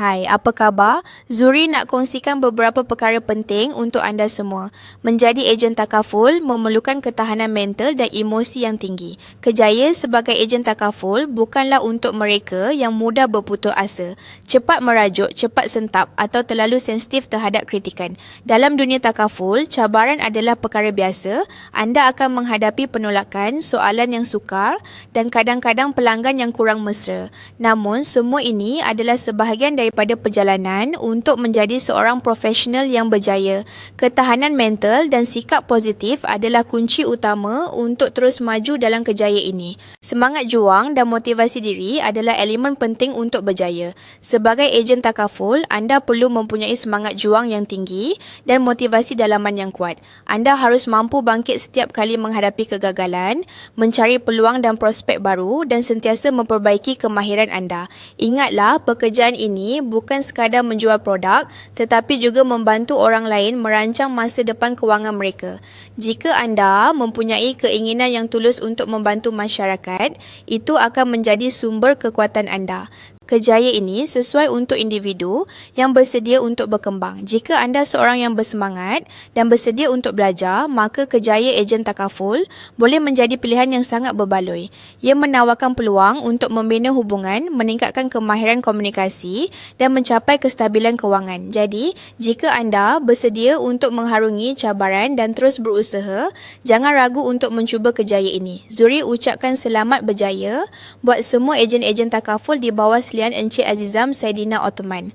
Hai, apa khabar? Zuri nak kongsikan beberapa perkara penting untuk anda semua. Menjadi ejen takaful memerlukan ketahanan mental dan emosi yang tinggi. Kerjaya sebagai ejen takaful bukanlah untuk mereka yang mudah berputus asa, cepat merajuk, cepat sentap atau terlalu sensitif terhadap kritikan. Dalam dunia takaful, cabaran adalah perkara biasa. Anda akan menghadapi penolakan, soalan yang sukar dan kadang-kadang pelanggan yang kurang mesra. Namun, semua ini adalah sebahagian daripada perjalanan untuk menjadi seorang profesional yang berjaya. Ketahanan mental dan sikap positif adalah kunci utama untuk terus maju dalam kerjaya ini. Semangat juang dan motivasi diri adalah elemen penting untuk berjaya. Sebagai ejen takaful, anda perlu mempunyai semangat juang yang tinggi dan motivasi dalaman yang kuat. Anda harus mampu bangkit setiap kali menghadapi kegagalan, mencari peluang dan prospek baru dan sentiasa memperbaiki kemahiran anda. Ingatlah, pekerjaan ini bukan sekadar menjual produk tetapi juga membantu orang lain merancang masa depan kewangan mereka. Jika anda mempunyai keinginan yang tulus untuk membantu masyarakat, itu akan menjadi sumber kekuatan anda. Kerjaya ini sesuai untuk individu yang bersedia untuk berkembang. Jika anda seorang yang bersemangat dan bersedia untuk belajar, maka kerjaya ejen takaful boleh menjadi pilihan yang sangat berbaloi. Ia menawarkan peluang untuk membina hubungan, meningkatkan kemahiran komunikasi dan mencapai kestabilan kewangan. Jadi, jika anda bersedia untuk mengharungi cabaran dan terus berusaha, jangan ragu untuk mencuba kerjaya ini. Zuri ucapkan selamat berjaya buat semua ejen-ejen takaful di bawah Encik Azizam Saidina Ottoman.